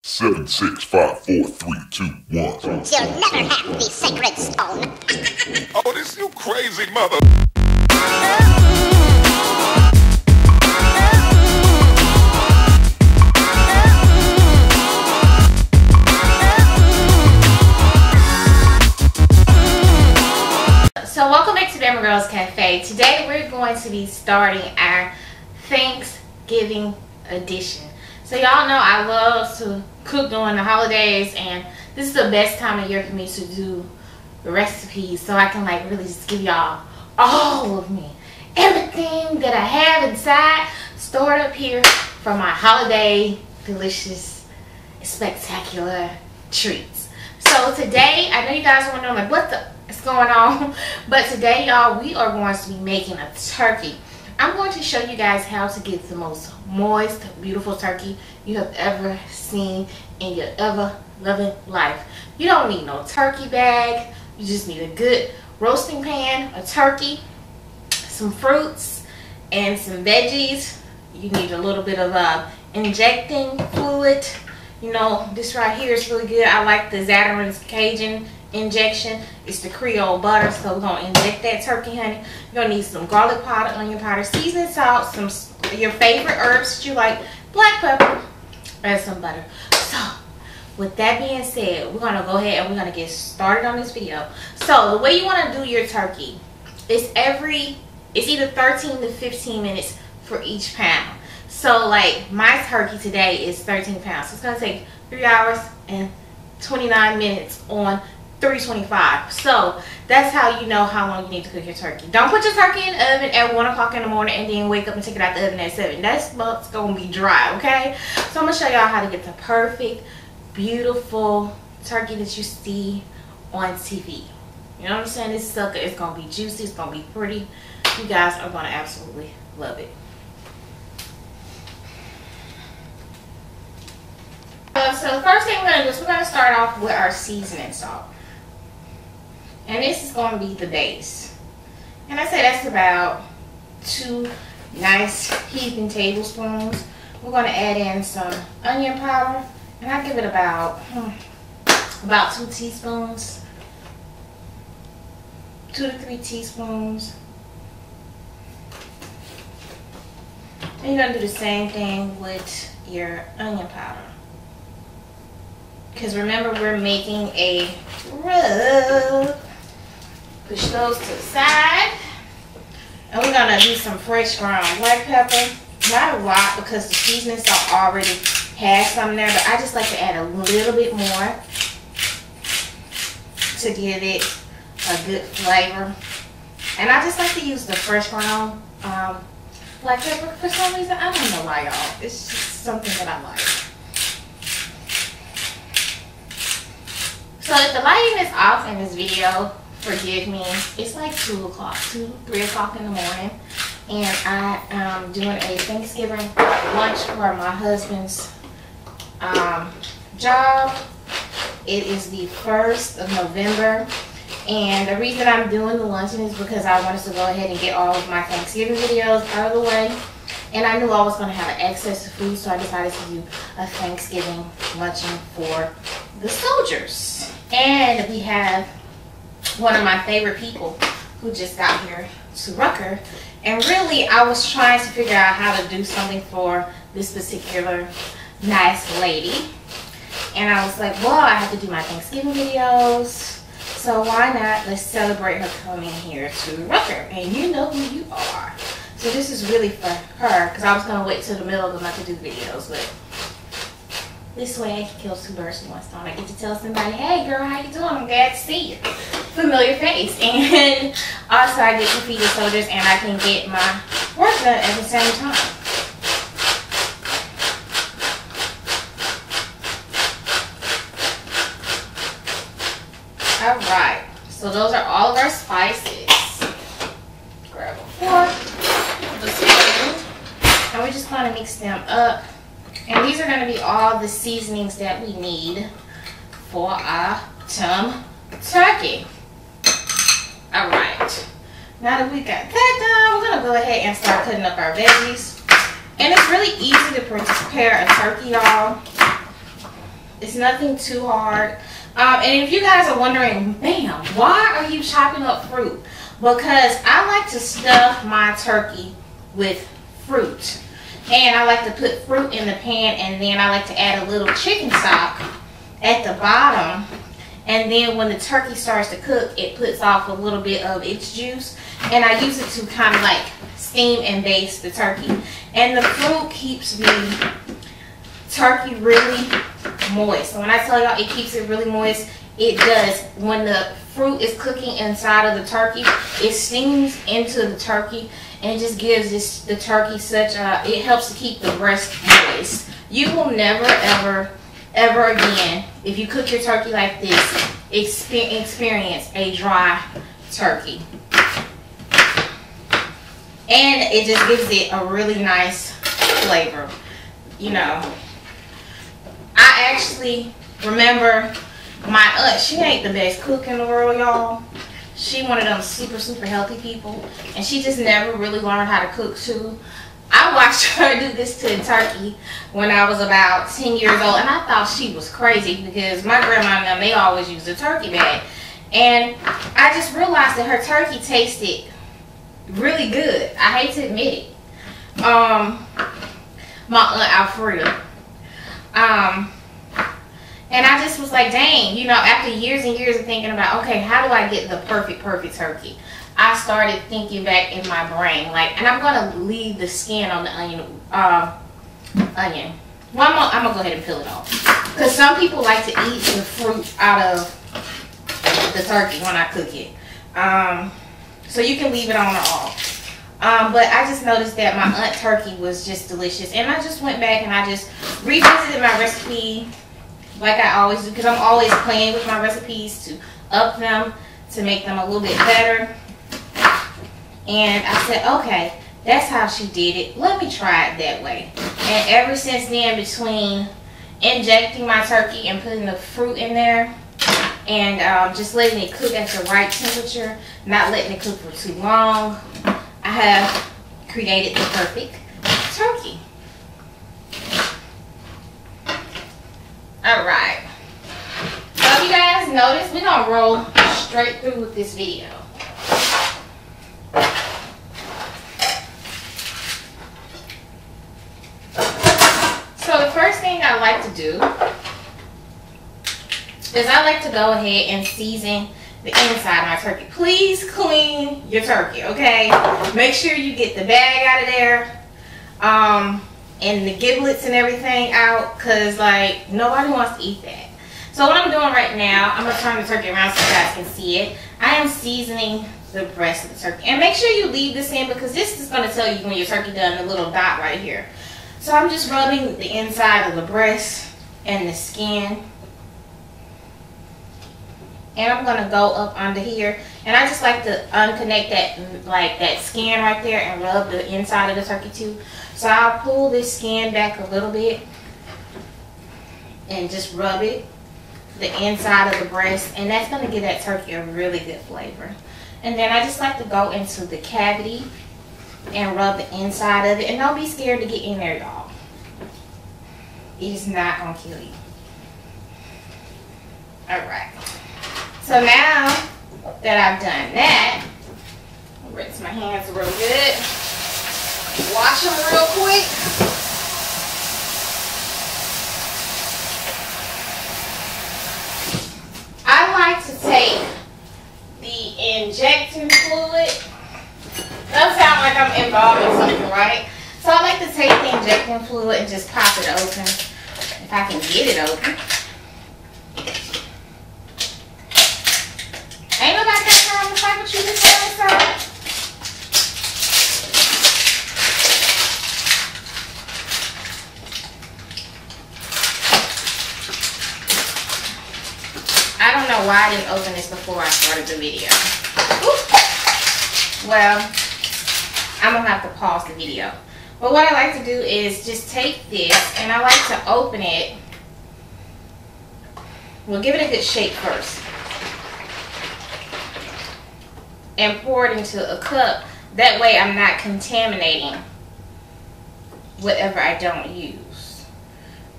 7, 6, 5, 4, 3, 2, 1. You'll never have the sacred stone. Oh, this you crazy mother. So welcome back to Bama Girls Cafe. Today we're going to be starting our Thanksgiving edition. So y'all know I love to cook during the holidays, and this is the best time of year for me to do recipes, so I can like really just give y'all all of me, everything that I have inside stored up here for my holiday delicious spectacular treats. So today, I know you guys are wondering like what the is going on, but today y'all, we are going to be making a turkey. I'm going to show you guys how to get the most moist, beautiful turkey you have ever seen in your ever loving life. You don't need no turkey bag. You just need a good roasting pan, a turkey, some fruits, and some veggies. You need a little bit of injecting fluid. You know, this right here is really good. I like the Zatarain's Cajun injection. It's the Creole butter, so we're gonna inject that turkey, honey. You're gonna need some garlic powder, onion powder, seasoning salt, some your favorite herbs that you like, black pepper, and some butter. So with that being said, we're gonna go ahead and we're gonna get started on this video. So the way you want to do your turkey is it's either 13 to 15 minutes for each pound. So like my turkey today is 13 pounds, so it's gonna take 3 hours and 29 minutes on 325. So that's how you know how long you need to cook your turkey. Don't put your turkey in the oven at 1 o'clock in the morning and then wake up and take it out the oven at 7. That's what's gonna be dry, okay? So I'm gonna show y'all how to get the perfect, beautiful turkey that you see on TV. You know what I'm saying? This sucker is gonna be juicy, it's gonna be pretty. You guys are gonna absolutely love it. So the first thing we're gonna do is we're gonna start off with our seasoning salt. And this is going to be the base. And I say that's about 2 nice heaping tablespoons. We're going to add in some onion powder. And I give it about 2 teaspoons. 2 to 3 teaspoons. And you're going to do the same thing with your onion powder. Because remember, we're making a rub. Push those to the side. And we're going to do some fresh ground black pepper. Not a lot because the seasoning salt already has some there. But I just like to add a little bit more to give it a good flavor. And I just like to use the fresh ground black pepper for some reason. I don't know why, y'all. It's just something that I like. So if the lighting is off in this video, forgive me. It's like 2 o'clock, 3 o'clock in the morning. And I am doing a Thanksgiving lunch for my husband's job. It is the 1st of November. And the reason I'm doing the luncheon is because I wanted to go ahead and get all of my Thanksgiving videos out of the way. And I knew I was going to have an excess of food, so I decided to do a Thanksgiving luncheon for the soldiers. And we have one of my favorite people who just got here to Rucker. And really, I was trying to figure out how to do something for this particular nice lady. And I was like, well, I have to do my Thanksgiving videos. So why not? Let's celebrate her coming here to Rucker. And you know who you are. So this is really for her, because I was going to wait till the middle of the month to do videos, but this way I can kill 2 birds with 1 stone. I get to tell somebody, hey girl, how you doing? I'm glad to see you. Familiar face. And also I get to feed the soldiers and I can get my work done at the same time. Alright, so those are all of our spices. Grab a fork. And we're just going to mix them up. And these are going to be all the seasonings that we need for our turkey. Alright. Now that we got that done, we're going to go ahead and start cutting up our veggies. And it's really easy to prepare a turkey, y'all. It's nothing too hard. And if you guys are wondering, bam, why are you chopping up fruit? Because I like to stuff my turkey with fruit. And I like to put fruit in the pan, and then I like to add a little chicken stock at the bottom. And then when the turkey starts to cook, it puts off a little bit of its juice. And I use it to kind of like steam and baste the turkey. And the fruit keeps the turkey really moist. So when I tell y'all it keeps it really moist, it does. When the fruit is cooking inside of the turkey, it steams into the turkey and just gives the turkey such a, it helps to keep the breast moist. You will never ever again, if you cook your turkey like this, experience a dry turkey. And it just gives it a really nice flavor. You know, I actually remember my aunt, she ain't the best cook in the world, y'all. She one of them super healthy people, and she just never really learned how to cook too. I watched her do this to a turkey when I was about 10 years old, and I thought she was crazy because my grandma and them, they always used a turkey bag. And I just realized that her turkey tasted really good. I hate to admit it. My aunt Alfredo. And I just was like, dang, you know, after years and years of thinking about, okay, how do I get the perfect turkey? I started thinking back in my brain, like, and I'm gonna leave the skin on the onion. Well, I'm gonna go ahead and peel it off, because some people like to eat the fruit out of the turkey when I cook it. So you can leave it on or off. But I just noticed that my aunt turkey was just delicious, and I just went back and I just revisited my recipe like I always do, because I'm always playing with my recipes to up them, to make them a little bit better. And I said, okay, that's how she did it. Let me try it that way. And ever since then, between injecting my turkey and putting the fruit in there, and just letting it cook at the right temperature, not letting it cook for too long, I have created the perfect turkey. Alright. So if you guys notice, we're going to roll straight through with this video. So the first thing I like to do is I like to go ahead and season the inside of my turkey. Please clean your turkey, okay? Make sure you get the bag out of there, and the giblets and everything out, because like nobody wants to eat that. So what I'm doing right now, I'm gonna turn the turkey around so you guys can see it. I am seasoning the breast of the turkey, and make sure you leave this in, because this is gonna tell you when your turkey done, the little dot right here. So I'm just rubbing the inside of the breast and the skin. And I'm gonna go up under here, and I just like to unconnect that skin right there and rub the inside of the turkey too. So I'll pull this skin back a little bit and just rub it, the inside of the breast, and that's gonna give that turkey a really good flavor. And then I just like to go into the cavity and rub the inside of it, and don't be scared to get in there, y'all. It is not gonna kill you. Alright. So now that I've done that, I'll rinse my hands real good. Wash them real quick. I like to take the injecting fluid. Doesn't sound like I'm involved in something, right? So I like to take the injecting fluid and just pop it open, if I can get it open. Ain't nobody got time to fight with you this time. I don't know why I didn't open this before I started the video. Ooh. Well, I'm going to have to pause the video. But what I like to do is just take this, and I like to open it. We'll give it a good shake first. And pour it into a cup. That way I'm not contaminating whatever I don't use.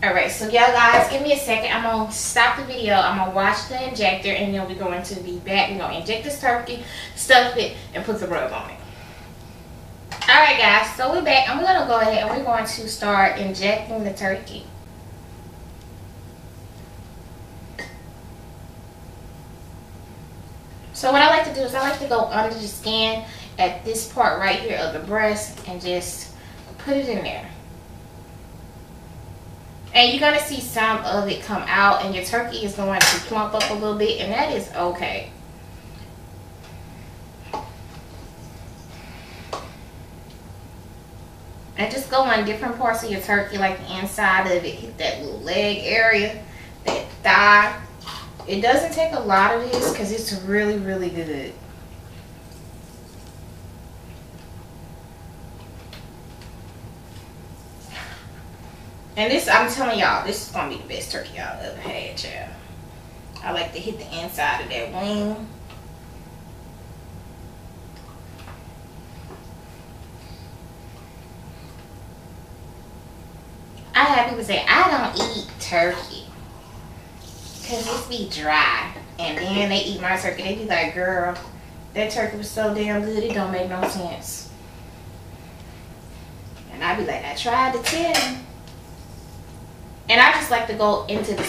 Alright, so y'all guys, give me a second. I'm going to stop the video. I'm going to watch the injector, and then we're going to be back. We're going to inject this turkey, stuff it, and put the rub on it. Alright guys, so we're back. I'm going to go ahead and we're going to start injecting the turkey. So what I like to do is I like to go under the skin at this part right here of the breast and just put it in there. And you're going to see some of it come out, and your turkey is going to plump up a little bit, and that is okay. And just go on different parts of your turkey, like the inside of it, hit that little leg area, that thigh. It doesn't take a lot of this because it's really, really good. And this, I'm telling y'all, this is going to be the best turkey y'all ever had, child. I like to hit the inside of that wing. I have people say, I don't eat turkey because it be dry. And then they eat my turkey. They be like, girl, that turkey was so damn good, it don't make no sense. And I be like, I tried to tell you. And I just like to go into the,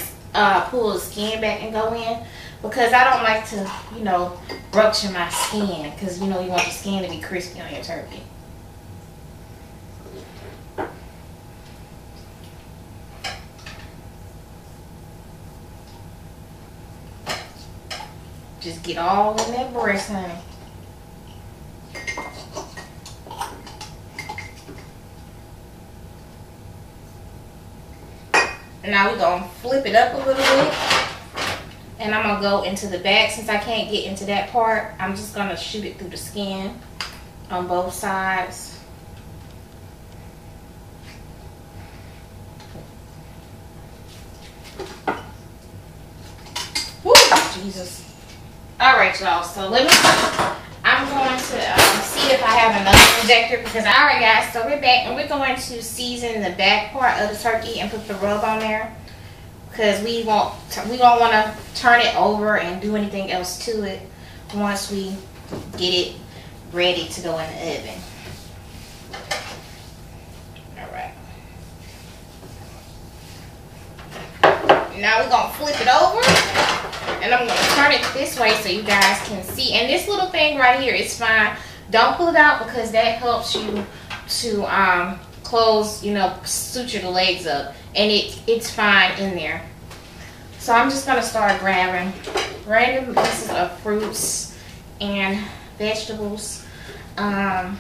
pull the skin back and go in, because I don't like to, you know, rupture my skin, because, you know, you want the skin to be crispy on your turkey. Just get all in that breast, honey. Now we're going to flip it up a little bit. And I'm going to go into the back. Since I can't get into that part, I'm just going to shoot it through the skin on both sides. Woo, Jesus. Alright, y'all. So I'm going to see if I have another injector, because alright guys, so we're back and we're going to season the back part of the turkey and put the rub on there, because we don't want to turn it over and do anything else to it once we get it ready to go in the oven. Alright. Now we're going to flip it over. And I'm going to turn it this way so you guys can see. And this little thing right here is fine. Don't pull it out, because that helps you to close, you know, suture the legs up. And it's fine in there. So I'm just going to start grabbing random pieces of fruits and vegetables and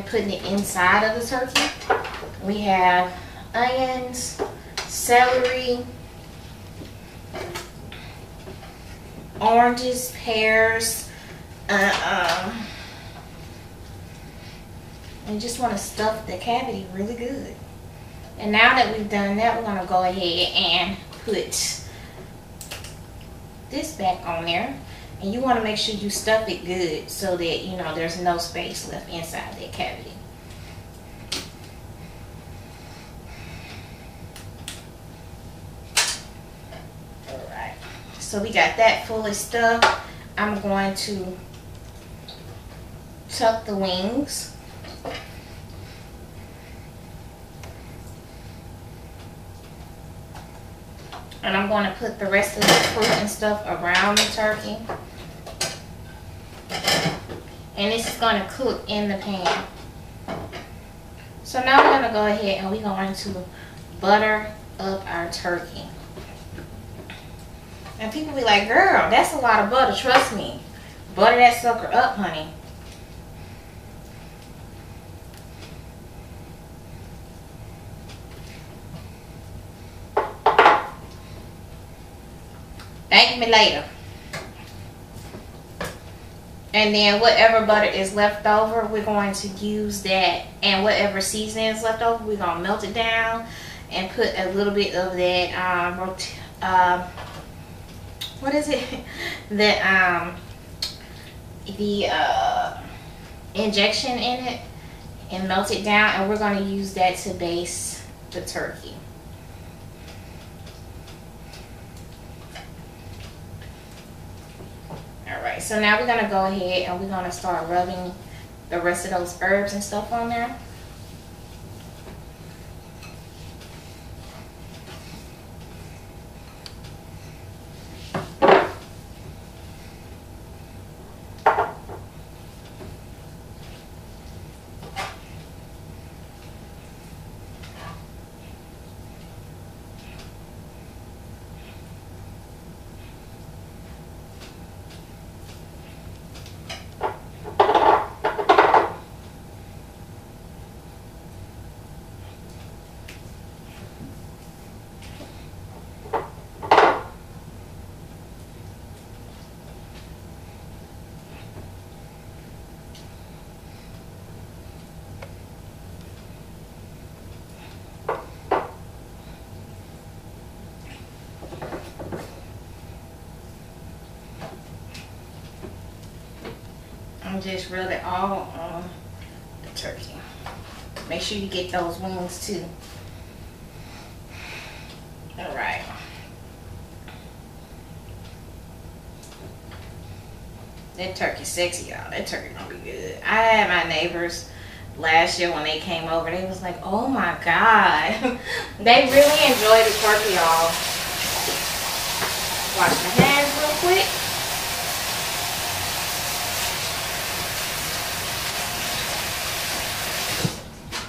putting it inside of the turkey. We have onions, celery, oranges, pears, and just want to stuff the cavity really good. And now that we've done that, we're going to go ahead and put this back on there. And you want to make sure you stuff it good so that, you know, there's no space left inside that cavity. Alright, so we got that fully stuffed. I'm going to tuck the wings. And I'm going to put the rest of the fruit and stuff around the turkey. And this is going to cook in the pan. So now we're going to go ahead and we're going to butter up our turkey. And people be like, girl, that's a lot of butter. Trust me. Butter that sucker up, honey. Thank me later. And then whatever butter is left over, we're going to use that. And whatever seasoning is left over, we're going to melt it down and put a little bit of that, what is it? The injection in it, and melt it down. And we're going to use that to base the turkey. so now we're gonna go ahead and we're gonna start rubbing the rest of those herbs and stuff on there. Just rub it all on the turkey. Make sure you get those wings too. All right. That turkey's sexy, y'all. That turkey gonna be good. I had my neighbors last year when they came over. They was like, "Oh my God!" They really enjoyed the turkey, y'all. Wash my hands real quick.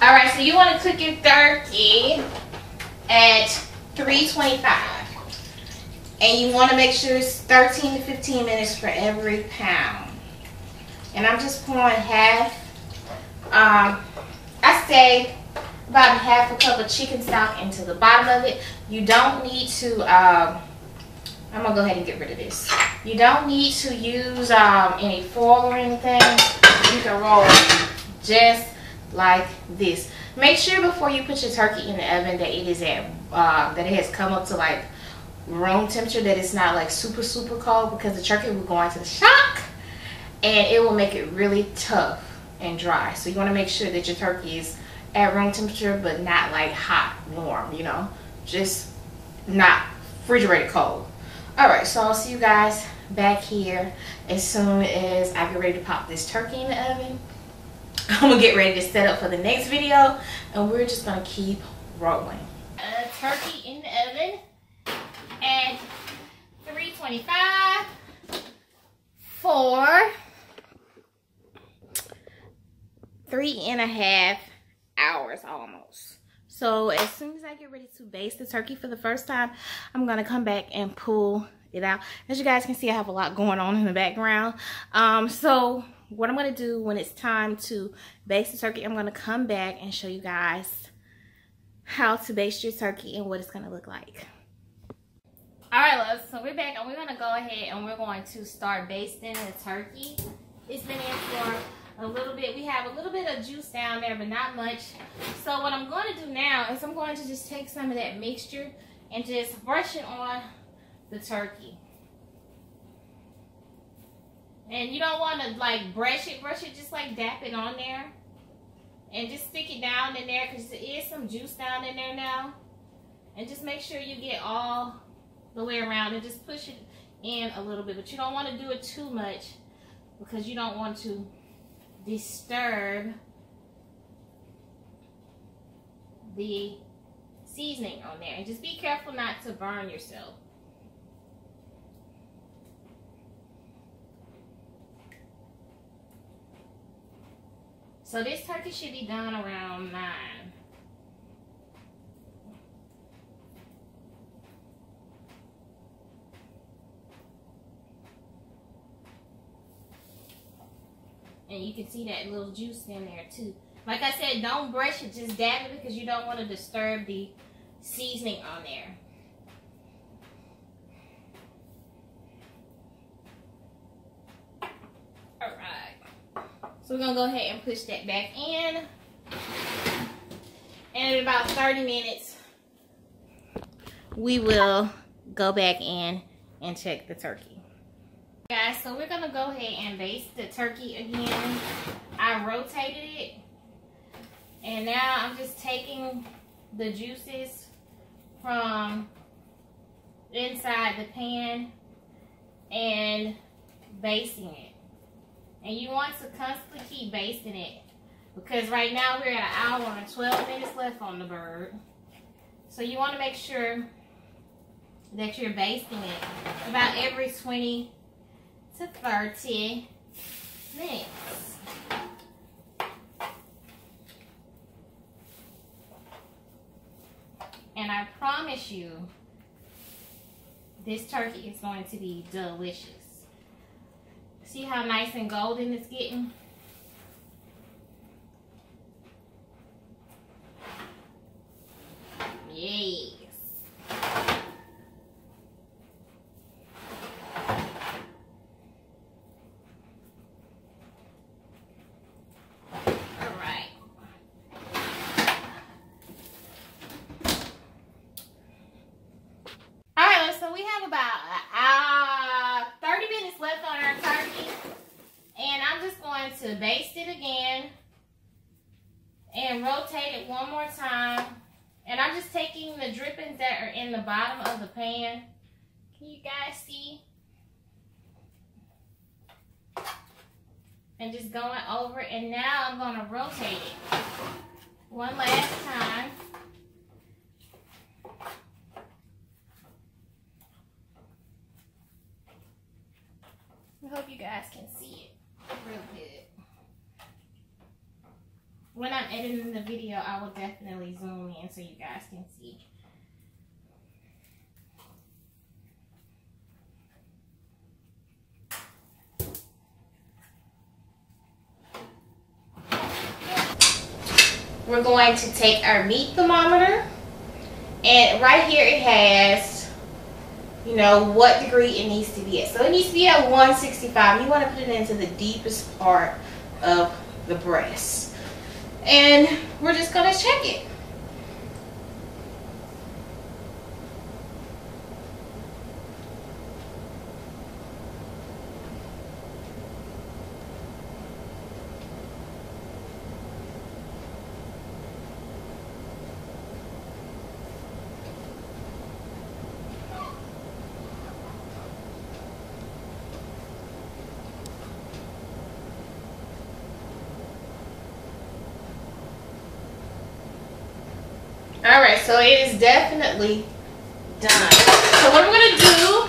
Alright, so you want to cook your turkey at 325. And you want to make sure it's 13 to 15 minutes for every pound. And I'm just pouring half, I say about half a cup of chicken stock into the bottom of it. You don't need to, I'm going to go ahead and get rid of this. You don't need to use any foil or anything. You can roll just like this. Make sure before you put your turkey in the oven that it is at that it has come up to like room temperature, that it's not like super cold, because the turkey will go into the shock and it will make it really tough and dry. So you want to make sure that your turkey is at room temperature but not like hot warm, you know, just not refrigerated cold. Alright, so I'll see you guys back here as soon as I get ready to pop this turkey in the oven. I'm gonna get ready to set up for the next video, and we're just gonna keep rolling. Turkey in the oven at 325 for 3.5 hours almost. So as soon as I get ready to baste the turkey for the first time, I'm gonna come back and pull it out. As you guys can see, I have a lot going on in the background. So what I'm going to do when it's time to baste the turkey, I'm going to come back and show you guys how to baste your turkey and what it's going to look like. Alright, loves, so we're back and we're going to go ahead and we're going to start basting the turkey. It's been in for a little bit. We have a little bit of juice down there, but not much. So what I'm going to do now is I'm going to just take some of that mixture and just brush it on the turkey. And you don't want to like brush it, just like dap it on there. And just stick it down in there because there is some juice down in there now. And just make sure you get all the way around and just push it in a little bit. But you don't want to do it too much because you don't want to disturb the seasoning on there. And just be careful not to burn yourself. So this turkey should be done around 9. And you can see that little juice in there too. Like I said, don't brush it, just dab it because you don't want to disturb the seasoning on there. So we're going to go ahead and push that back in. And in about 30 minutes, we will go back in and check the turkey. Guys, so we're going to go ahead and baste the turkey again. I rotated it. And now I'm just taking the juices from inside the pan and basting it. And you want to constantly keep basting it, because right now we're at an hour and 12 minutes left on the bird. So you want to make sure that you're basting it about every 20 to 30 minutes. And I promise you, this turkey is going to be delicious. See how nice and golden it's getting? Yes. So we have about 30 minutes left on our turkey, and I'm just going to baste it again and rotate it one more time. And I'm just taking the drippings that are in the bottom of the pan. Can you guys see? And just going over, and now I'm going to rotate it one last time. I hope you guys can see it real good. When I'm editing the video, I will definitely zoom in so you guys can see. We're going to take our meat thermometer, and right here it has, you know, what degree it needs to be at. So it needs to be at 165. You want to put it into the deepest part of the breast. And we're just going to check it. Alright, so it is definitely done. So what we're going to do,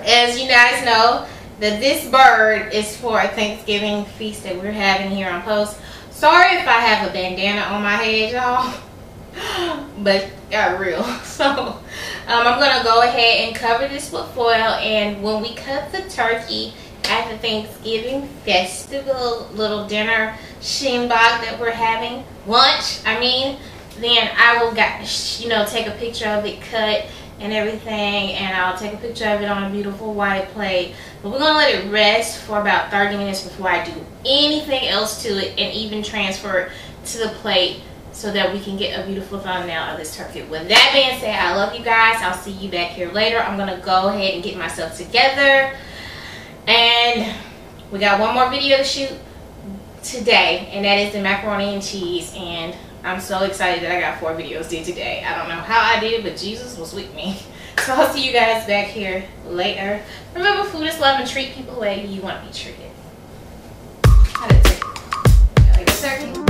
as you guys know, that this bird is for a Thanksgiving feast that we're having here on post. Sorry if I have a bandana on my head, y'all, but got real. So I'm going to go ahead and cover this with foil, and when we cut the turkey at the Thanksgiving festival little dinner shinbag that we're having, lunch, then I will take a picture of it cut and everything, and I'll take a picture of it on a beautiful white plate. But we're going to let it rest for about 30 minutes before I do anything else to it, and even transfer it to the plate so that we can get a beautiful thumbnail of this turkey. With that being said, I love you guys. I'll see you back here later. I'm going to go ahead and get myself together, and we got one more video to shoot today, and that is the macaroni and cheese. And I'm so excited that I got 4 videos due today. I don't know how I did it, but Jesus was with me. So I'll see you guys back here later. Remember, food is love, and treat people the way you want to be treated. How did it take? Like a second.